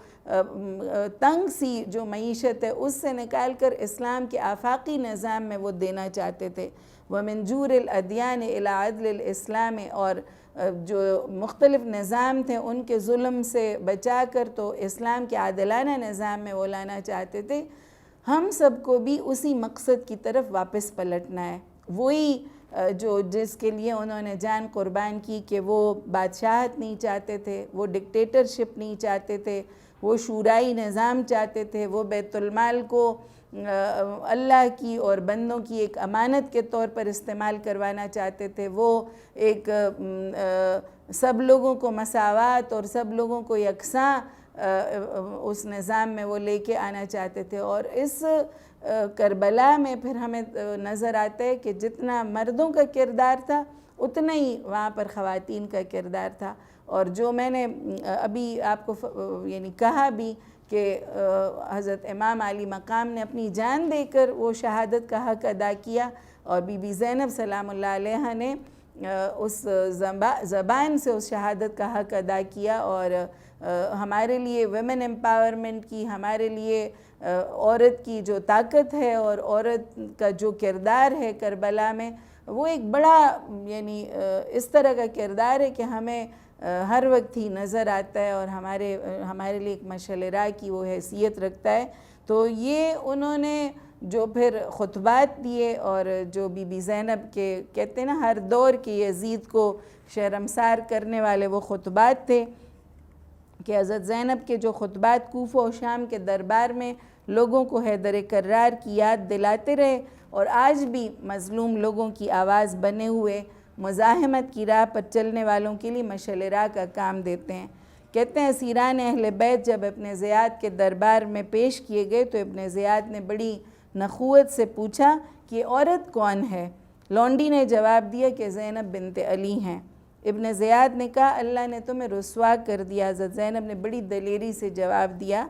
تنگ سی جو معیشت ہے اس سے نکال کر اسلام کے آفاقی نظام میں وہ دینا چاہتے تھے. وَمِن جُورِ الْأَدْيَانِ إِلَىٰ عَدْلِ الْإِسْلَامِ، اور جو مختلف نظام تھے ان کے ظلم سے بچا کر تو اسلام کے عادلانہ نظام میں وہ لانا چاہتے تھے. ہم سب کو بھی اسی مقصد کی طرف واپس پلٹنا ہے. وہی جس کے لیے انہوں نے جان قربان کی کہ وہ بادشاہت نہیں چاہتے تھے، وہ ڈکٹیٹرشپ نہیں چاہتے تھے، وہ شورائی نظام چاہتے تھے، وہ بیت المال کو اللہ کی اور بندوں کی ایک امانت کے طور پر استعمال کروانا چاہتے تھے، وہ ایک سب لوگوں کو مساوات اور سب لوگوں کو یکساں اس نظام میں وہ لے کے آنا چاہتے تھے. اور اس کربلا میں پھر ہمیں نظر آتا ہے کہ جتنا مردوں کا کردار تھا اتنا ہی وہاں پر خواتین کا کردار تھا. اور جو میں نے ابھی آپ کو یعنی کہا بھی کہ حضرت امام عالی مقام نے اپنی جان دے کر وہ شہادت کا حق ادا کیا، اور بی بی زینب سلام اللہ علیہ نے اس زبان سے اس شہادت کا حق ادا کیا. اور ہمارے لیے ویمن امپاورمنٹ کی، ہمارے لیے عورت کی جو طاقت ہے اور عورت کا جو کردار ہے کربلا میں، وہ ایک بڑا یعنی اس طرح کا کردار ہے کہ ہمیں ہر وقت ہی نظر آتا ہے اور ہمارے لیے ایک مشعل راہ کی وہ حیثیت رکھتا ہے. تو یہ انہوں نے جو پھر خطبات دیے، اور جو بی بی زینب کے کہتے ہیں نا ہر دور کے یزید کو شرمسار کرنے والے وہ خطبات تھے، کہ حضرت زینب کے جو خطبات کوفہ و شام کے دربار میں لوگوں کو حیدر کرار کی یاد دلاتے رہے، اور آج بھی مظلوم لوگوں کی آواز بنے ہوئے مزاحمت کی راہ پر چلنے والوں کے لیے مشعل راہ کا کام دیتے ہیں. کہتے ہیں اسیران اہل بیت جب ابن زیاد کے دربار میں پیش کیے گئے تو ابن زیاد نے بڑی نخوت سے پوچھا کہ یہ عورت کون ہے؟ لونڈی نے جواب دیا کہ زینب بنت علی ہیں. ابن زیاد نے کہا اللہ نے تمہیں رسوا کر دیا. حضرت زینب نے بڑی دلیری سے جواب دیا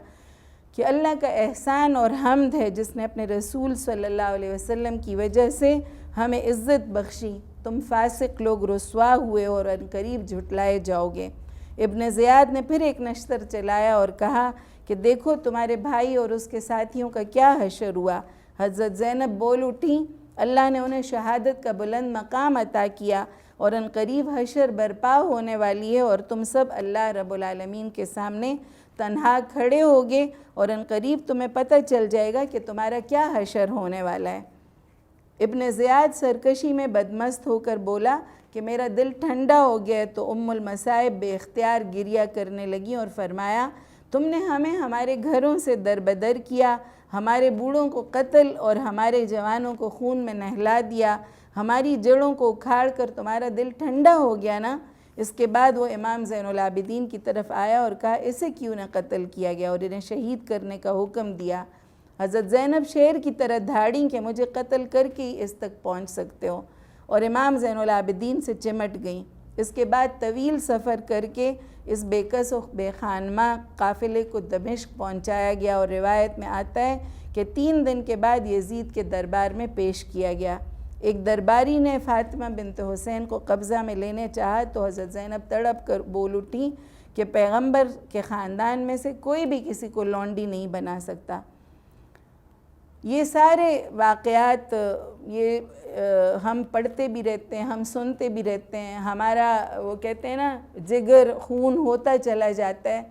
کہ اللہ کا احسان اور حمد ہے جس نے اپنے رسول صلی اللہ علیہ وسلم کی وجہ سے ہمیں عزت بخشی. تم فاسق لوگ رسوا ہوئے اور عنقریب جھٹلائے جاؤ گے. ابن زیاد نے پھر ایک نشتر چلایا اور کہا کہ دیکھو تمہارے بھائی اور اس کے ساتھیوں کا کیا حشر ہوا. حضرت زینب بول اٹھیں اللہ نے انہیں شہادت کا بلند مقام عطا کیا اور عنقریب حشر برپا ہونے والی ہے، اور تم سب اللہ رب العالمین کے سامنے تنہا کھڑے ہوگے اور عنقریب تمہیں پتہ چل جائے گا کہ تمہارا کیا حشر ہونے والا ہے. ابن زیاد سرکشی میں بدمست ہو کر بولا کہ میرا دل ٹھنڈا ہو گیا. تو ام المصائب بے اختیار گریہ کرنے لگی اور فرمایا تم نے ہمیں ہمارے گھروں سے دربدر کیا، ہمارے بوڑھوں کو قتل اور ہمارے جوانوں کو خون میں نہلا دیا، ہماری جڑوں کو اکھاڑ کر تمہارا دل ٹھنڈا ہو گیا نا. اس کے بعد وہ امام زین العابدین کی طرف آیا اور کہا اسے کیوں نہ قتل کیا گیا، اور انہیں شہید کرنے کا حکم دیا. حضرت زینب شیر کی طرح دھاڑیں کہ مجھے قتل کر کے ہی اس تک پہنچ سکتے ہو، اور امام زین العابدین سے چمٹ گئیں. اس کے بعد طویل سفر کر کے اس بے کس و بے خانمہ قافلے کو دمشق پہنچایا گیا، اور روایت میں آتا ہے کہ 3 دن کے بعد یزید کے دربار میں پیش کیا گیا. ایک درباری نے فاطمہ بنت حسین کو قبضہ میں لینے چاہا تو حضرت زینب تڑپ کر بول اٹھی کہ پیغمبر کے خاندان میں سے کوئی بھی کسی کو لونڈی نہیں بنا سکتا. یہ سارے واقعات یہ ہم پڑھتے بھی رہتے ہیں، ہم سنتے بھی رہتے ہیں، ہمارا وہ کہتے ہیں نا جگر خون ہوتا چلا جاتا ہے،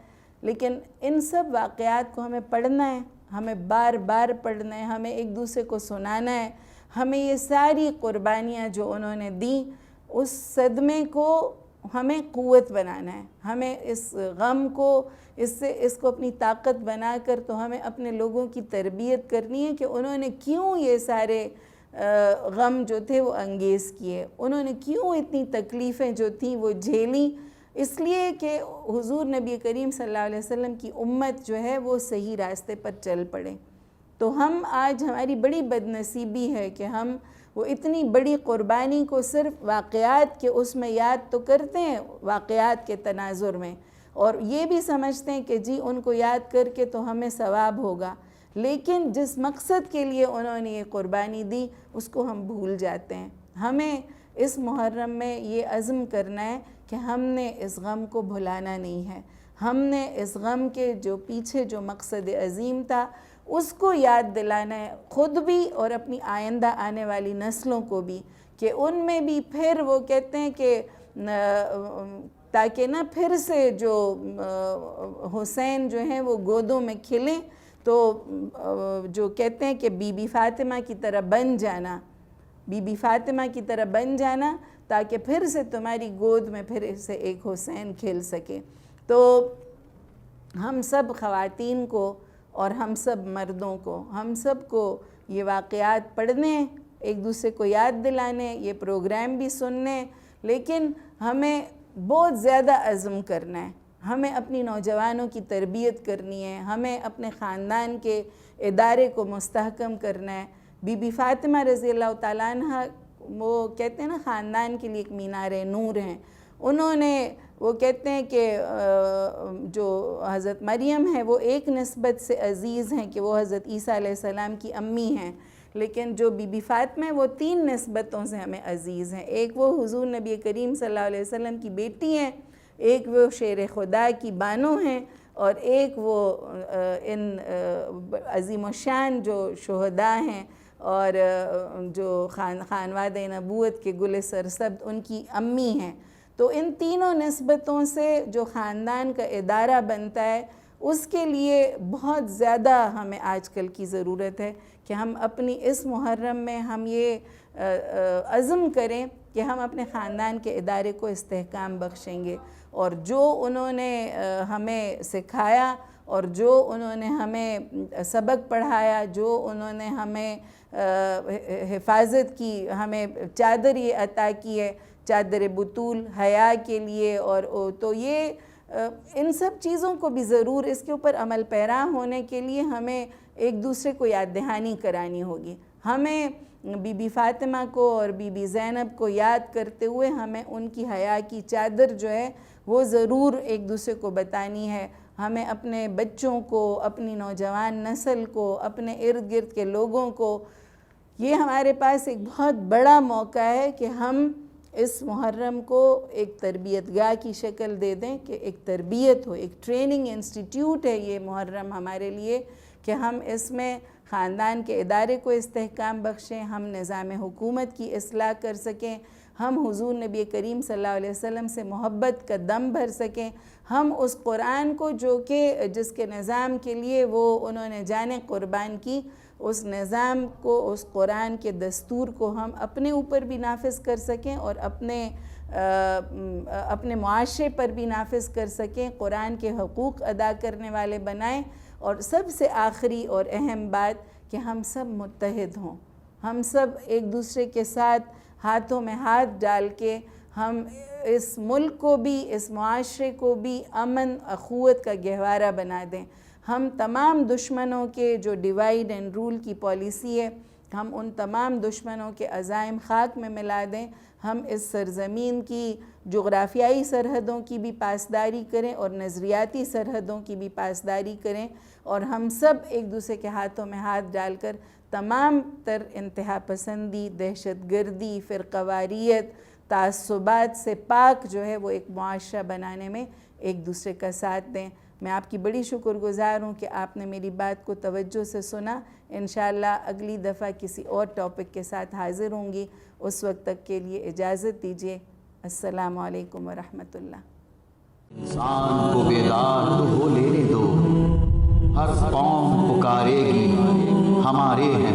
لیکن ان سب واقعات کو ہمیں پڑھنا ہے، ہمیں بار بار پڑھنا ہے، ہمیں ایک دوسرے کو سنانا ہے. ہمیں یہ ساری قربانیاں جو انہوں نے دیں اس صدمے کو ہمیں قوت بنانا ہے، ہمیں اس غم کو اس کو اپنی طاقت بنا کر تو ہمیں اپنے لوگوں کی تربیت کرنی ہے کہ انہوں نے کیوں یہ سارے غم جو تھے وہ انگیز کیے، انہوں نے کیوں اتنی تکلیفیں جو تھیں وہ جھیلیں؟ اس لیے کہ حضور نبی کریم صلی اللہ علیہ وسلم کی امت جو ہے وہ صحیح راستے پر چل پڑے۔ تو ہم آج ہماری بڑی بدنصیبی ہے کہ ہم وہ اتنی بڑی قربانی کو صرف واقعات کے اس میں یاد تو کرتے ہیں، واقعات کے تناظر میں، اور یہ بھی سمجھتے ہیں کہ جی ان کو یاد کر کے تو ہمیں ثواب ہوگا، لیکن جس مقصد کے لیے انہوں نے یہ قربانی دی اس کو ہم بھول جاتے ہیں۔ ہمیں اس محرم میں یہ عزم کرنا ہے کہ ہم نے اس غم کو بھلانا نہیں ہے، ہم نے اس غم کے جو پیچھے جو مقصد عظیم تھا اس کو یاد دلانا ہے، خود بھی اور اپنی آئندہ آنے والی نسلوں کو بھی، کہ ان میں بھی پھر وہ کہتے ہیں کہ تاکہ نہ پھر سے جو حسین جو ہیں وہ گودوں میں کھلیں، تو جو کہتے ہیں کہ بی بی فاطمہ کی طرح بن جانا، بی بی فاطمہ کی طرح بن جانا تاکہ پھر سے تمہاری گود میں پھر سے ایک حسین کھل سکے۔ تو ہم سب خواتین کو اور ہم سب مردوں کو، ہم سب کو یہ واقعات پڑھنے، ایک دوسرے کو یاد دلانے، یہ پروگرام بھی سننے، لیکن ہمیں بہت زیادہ عزم کرنا ہے، ہمیں اپنی نوجوانوں کی تربیت کرنی ہے، ہمیں اپنے خاندان کے ادارے کو مستحکم کرنا ہے۔ بی بی فاطمہ رضی اللہ تعالیٰ عنہ وہ کہتے ہیں نا خاندان کے لیے ایک مینار نور ہیں، انہوں نے وہ کہتے ہیں کہ جو حضرت مریم ہے وہ ایک نسبت سے عزیز ہیں کہ وہ حضرت عیسیٰ علیہ السلام کی امی ہیں، لیکن جو بی بی فاطمہ ہے وہ 3 نسبتوں سے ہمیں عزیز ہیں۔ ایک وہ حضور نبی کریم صلی اللہ علیہ وسلم کی بیٹی ہیں، ایک وہ شیر خدا کی بانو ہیں، اور ایک وہ ان عظیم الشان جو شہداء ہیں اور جو خانواد نبوت کے گل سرسبد ان کی امی ہیں۔ تو ان تینوں نسبتوں سے جو خاندان کا ادارہ بنتا ہے اس کے لیے بہت زیادہ ہمیں آج کل کی ضرورت ہے کہ ہم اپنی اس محرم میں ہم یہ عزم کریں کہ ہم اپنے خاندان کے ادارے کو استحکام بخشیں گے، اور جو انہوں نے ہمیں سکھایا اور جو انہوں نے ہمیں سبق پڑھایا، جو انہوں نے ہمیں حفاظت کی، ہمیں چادر یہ عطا کی ہے، چادر بطول حیا کے لیے، اور تو یہ ان سب چیزوں کو بھی ضرور اس کے اوپر عمل پیرا ہونے کے لیے ہمیں ایک دوسرے کو یاد دہانی کرانی ہوگی۔ ہمیں بی بی فاطمہ کو اور بی بی زینب کو یاد کرتے ہوئے ہمیں ان کی حیا کی چادر جو ہے وہ ضرور ایک دوسرے کو بتانی ہے۔ ہمیں اپنے بچوں کو، اپنی نوجوان نسل کو، اپنے ارد گرد کے لوگوں کو، یہ ہمارے پاس ایک بہت بڑا موقع ہے کہ ہم اس محرم کو ایک تربیت گاہ کی شکل دے دیں، کہ ایک تربیت ہو، ایک ٹریننگ انسٹیٹیوٹ ہے یہ محرم ہمارے لیے، کہ ہم اس میں خاندان کے ادارے کو استحکام بخشیں، ہم نظام حکومت کی اصلاح کر سکیں، ہم حضور نبی کریم صلی اللہ علیہ وسلم سے محبت کا دم بھر سکیں، ہم اس قرآن کو جو کہ جس کے نظام کے لیے وہ انہوں نے جانیں قربان کی، اس نظام کو، اس قرآن کے دستور کو ہم اپنے اوپر بھی نافذ کر سکیں اور اپنے معاشرے پر بھی نافذ کر سکیں، قرآن کے حقوق ادا کرنے والے بنائیں، اور سب سے آخری اور اہم بات کہ ہم سب متحد ہوں، ہم سب ایک دوسرے کے ساتھ ہاتھوں میں ہاتھ ڈال کے ہم اس ملک کو بھی، اس معاشرے کو بھی امن اخوت کا گہوارہ بنا دیں۔ ہم تمام دشمنوں کے جو ڈیوائیڈ اینڈ رول کی پالیسی ہے، ہم ان تمام دشمنوں کے عزائم خاک میں ملا دیں، ہم اس سرزمین کی جغرافیائی سرحدوں کی بھی پاسداری کریں اور نظریاتی سرحدوں کی بھی پاسداری کریں، اور ہم سب ایک دوسرے کے ہاتھوں میں ہاتھ ڈال کر تمام تر انتہا پسندی، دہشت گردی، فرقہ واریت، تعصبات سے پاک جو ہے وہ ایک معاشرہ بنانے میں ایک دوسرے کا ساتھ دیں۔ میں آپ کی بڑی شکر گزار ہوں کہ آپ نے میری بات کو توجہ سے سنا۔ انشاءاللہ اگلی دفعہ کسی اور ٹاپک کے ساتھ حاضر ہوں گی، اس وقت تک کے لیے اجازت دیجیے۔ السلام علیکم ورحمۃ اللہ۔ انسان کو بیدار تو ہو لینے دو، ہر قوم پکارے گی ہمارے ہیں